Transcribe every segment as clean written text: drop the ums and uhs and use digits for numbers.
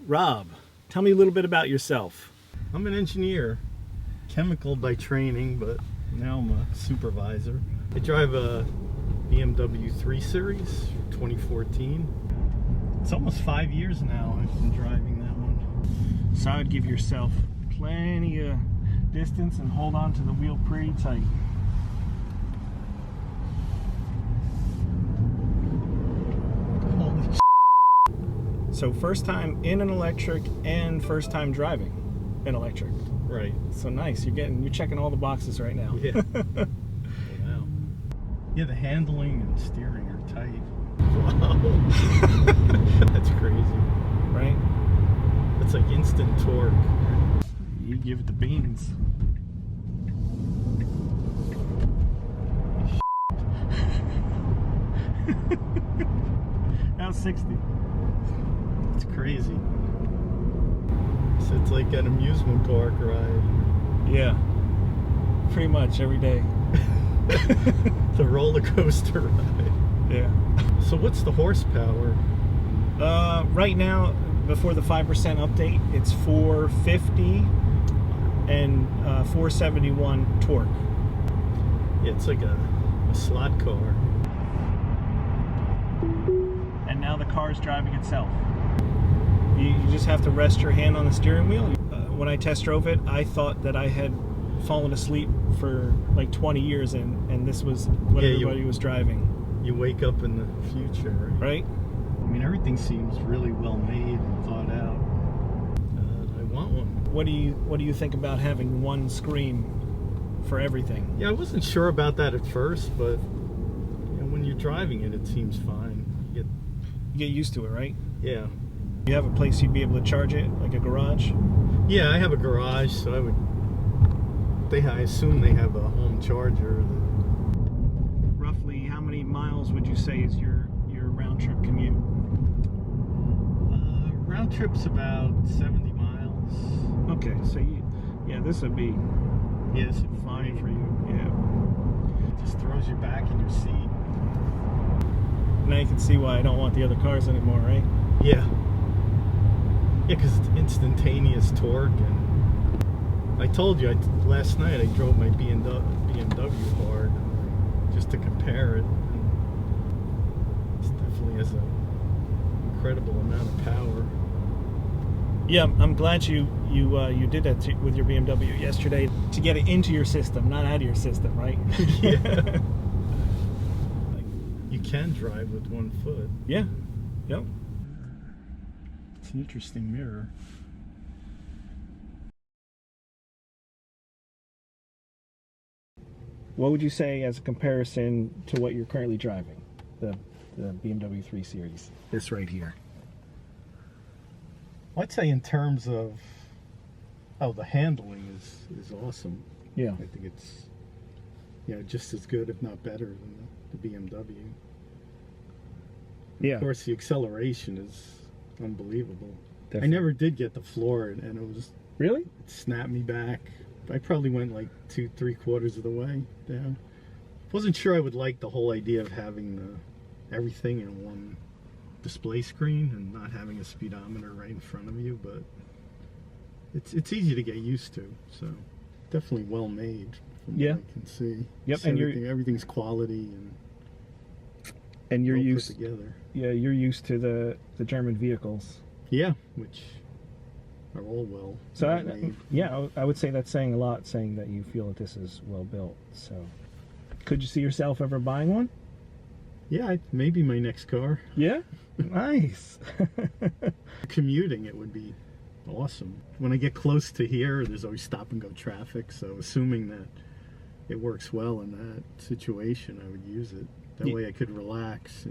Rob, tell me a little bit about yourself. I'm an engineer, chemical by training, but now I'm a supervisor. I drive a BMW 3 Series 2014. It's almost 5 years now I've been driving that one. So I would give yourself plenty of distance and hold on to the wheel pretty tight. Holy So first time in an electric and first time driving an electric. Right. So nice. You're checking all the boxes right now. Yeah. Wow. Yeah, the handling and steering are tight. Wow. That's crazy. Right? It's like instant torque. You give it the beans. Now 60. It's crazy. So it's like an amusement park ride. Yeah. Pretty much every day. It's a roller coaster ride. Yeah. So what's the horsepower? Right now, before the 5% update, it's 450 and 471 torque. Yeah, it's like a slot car. And now the car's driving itself. You just have to rest your hand on the steering wheel. When I test drove it, I thought that I had fallen asleep for like 20 years and this was what everybody was driving. You wake up in the future. Right? I mean, everything seems really well made and thought out. I want one. What do you think about having one screen for everything? Yeah, I wasn't sure about that at first, but you know, when you're driving it, it seems fine. You get used to it, right? Yeah. You have a place you'd be able to charge it, like a garage? Yeah, I have a garage, so I assume they have a home charger. Roughly how many miles would you say is your round trip commute? Round trip's about 70 miles. Okay, so this would be fine for you. Yeah. It just throws you back in your seat. Now you can see why I don't want the other cars anymore, right? Yeah. Yeah, because it's instantaneous torque, and I told you last night I drove my BMW hard just to compare it. It definitely has an incredible amount of power. Yeah, I'm glad you did that with your BMW yesterday to get it into your system, not out of your system, right? Yeah. You can drive with one foot. Yeah. Yep. It's an interesting mirror. What would you say as a comparison to what you're currently driving, the BMW 3 Series? This right here. I'd say in terms of the handling is awesome. Yeah. I think it's just as good, if not better, than the BMW. Yeah. Of course, the acceleration is unbelievable. Definitely. I never did get the floor, and it was Really? it snapped me back. I probably went like 2-3/4 of the way down. Wasn't sure I would like the whole idea of having everything in one display screen and not having a speedometer right in front of you, but it's easy to get used to. So definitely well made from what I can see. Yep, so and everything's quality and you're well used put together. Yeah, you're used to the German vehicles. Yeah, which are all well made. I would say that's saying a lot, saying that you feel that this is well built. So could you see yourself ever buying one? Yeah, maybe my next car. Yeah? Nice. Commuting, it would be awesome. When I get close to here, there's always stop and go traffic, so assuming that it works well in that situation, I would use it. That way I could relax.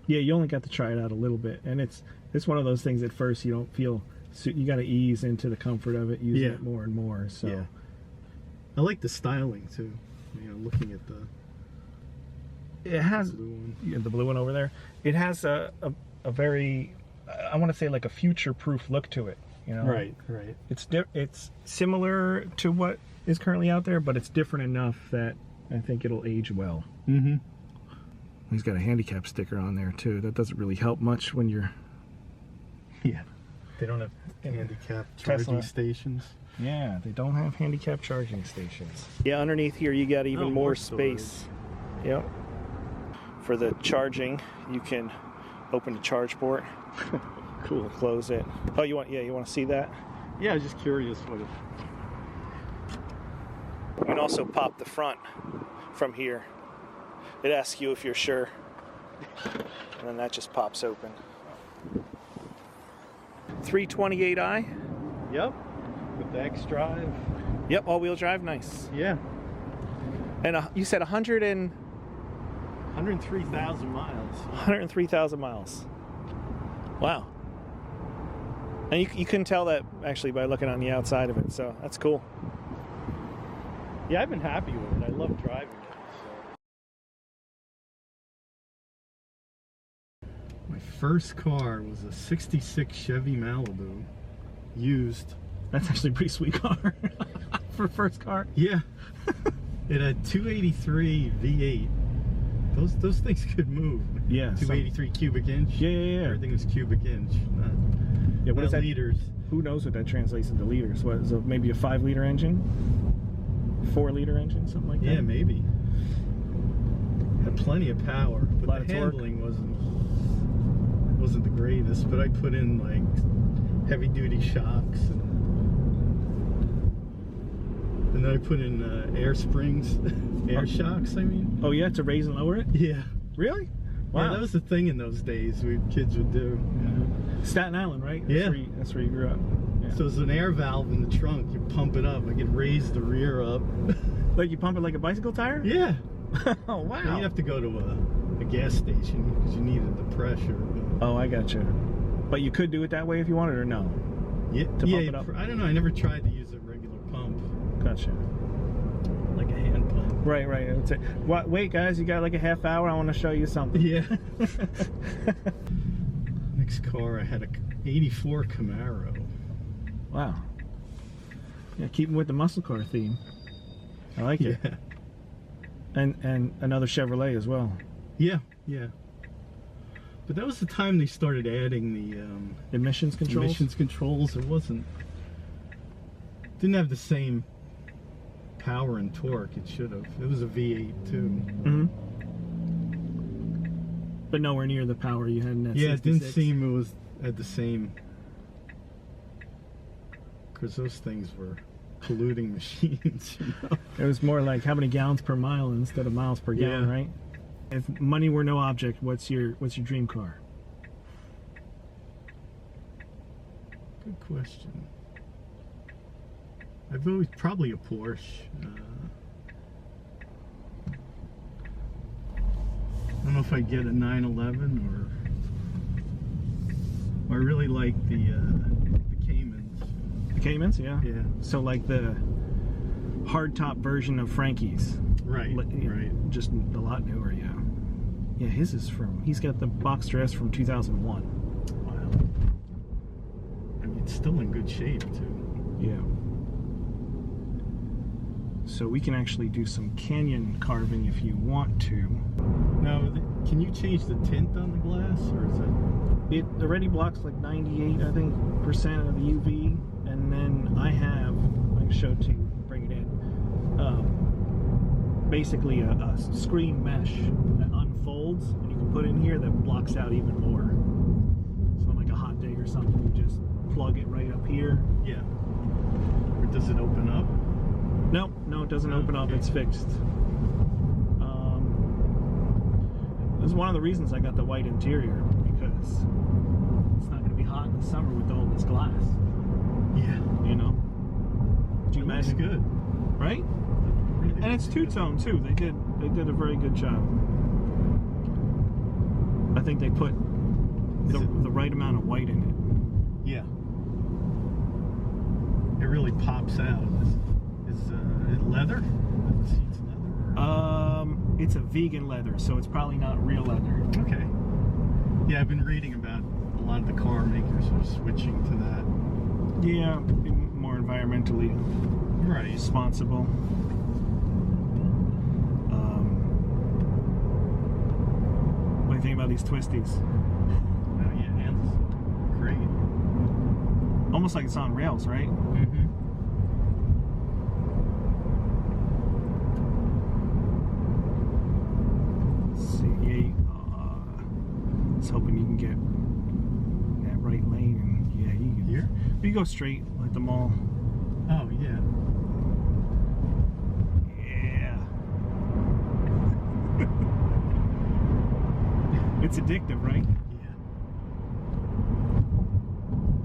Yeah, you only got to try it out a little bit, and it's one of those things at first you don't feel, so you got to ease into the comfort of it, using it more and more. So yeah. I like the styling too. Looking at it has blue one. Yeah, the blue one over there. It has a very, I want to say, like a future-proof look to it. Right. It's similar to what is currently out there, but it's different enough that I think it'll age well. Mm-hmm. He's got a handicap sticker on there too. That doesn't really help much when you're They don't have handicap charging Tesla. stations. Yeah, they don't have handicap charging stations. Yeah, underneath here you got even more space. Yep. For the charging, you can open the charge port. Cool. Close it. Oh, you want to see that? Yeah, I was just curious what it... You can also pop the front from here. It asks you if you're sure. And then that just pops open. 328i? Yep. With the X drive. Yep, all-wheel drive, nice. Yeah. And you said 103,000 miles. 103,000 miles. Wow. And you couldn't tell that actually by looking on the outside of it, so that's cool. Yeah, I've been happy with it. I love driving it. So. My first car was a '66 Chevy Malibu, used. That's actually a pretty sweet car for first car. Yeah. It had 283 V8. Those things could move. Yeah. 283 cubic inch. Yeah. Everything was cubic inch. Yeah. What is that? Liters. Who knows what that translates into liters? What is it? Maybe a 5-liter engine, 4-liter engine, something like that. Yeah, maybe. Had plenty of power, but the handling wasn't the greatest. But I put in like heavy duty shocks, and then I put in air springs, air shocks. I mean. Oh yeah, to raise and lower it. Yeah. Really? Wow. Yeah, that was the thing in those days. Kids would do. Staten Island, right? Yeah. That's where you grew up. Yeah. So there's an air valve in the trunk. You pump it up. I could raise the rear up. Like you pump it like a bicycle tire? Yeah. Oh wow. You'd have to go to a gas station because you needed the pressure. But... Oh, I gotcha. But you could do it that way if you wanted, or no? Yeah. To pump it up. I don't know. I never tried to use a regular pump. Gotcha. Like a hand pump. Right. I would say, wait, guys, you got like a half hour. I want to show you something. Yeah. Next car, I had a '84 Camaro. Wow. Yeah, keeping with the muscle car theme. I like it. Yeah. And another Chevrolet as well. Yeah. But that was the time they started adding the emissions controls. It didn't have the same power and torque it should have. It was a V8 too. Mm-hmm. But nowhere near the power you had in that 66. It didn't seem it was at the same, because those things were polluting machines. You know? It was more like how many gallons per mile instead of miles per gallon, right? If money were no object, what's your dream car? Good question. I've always probably a Porsche. I don't know if I get a 911 or I really like the Caymans. The Caymans, yeah. Yeah. So like the hardtop version of Frankie's. Right. Right. Just a lot newer, yeah. Yeah, he's got the Boxster S from 2001. Wow. I mean, it's still in good shape too. Yeah. So we can actually do some canyon carving if you want to. Now, can you change the tint on the glass, or is it already blocks like 98, I think, % of the UV, and then I can show it to you, bring it in. Basically a screen mesh that unfolds, and you can put in here that blocks out even more. So on like a hot day or something, you just plug it right up here. Yeah. Or does it open up? No, it doesn't open up. It's fixed. This is one of the reasons I got the white interior, because it's not going to be hot in the summer with all this glass. Yeah. You know? Do you imagine? That's good. Right? Really, and it's two-tone too. They did a very good job. I think they put the right amount of white in it. Yeah. It really pops out. Is it leather? The seat's leather? It's a vegan leather, so it's probably not real leather. Okay. Yeah, I've been reading about a lot of the car makers are switching to that. Yeah, more environmentally responsible. What do you think about these twisties? Oh yeah, handles great. almost like it's on rails, right? Mm-hmm. See, I was hoping you can get that right lane, and yeah, you can. Here? But you go straight like the mall. Oh, yeah. Yeah. It's addictive, right? Yeah.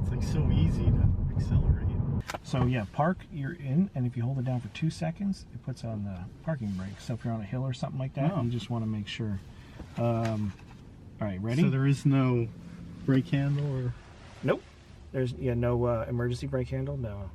It's like so easy to accelerate. So yeah, park, you're in, and if you hold it down for 2 seconds, it puts on the parking brake. So if you're on a hill or something like that, Oh. you just want to make sure. All right, ready? So there is no brake handle or... Nope. There's no emergency brake handle. No.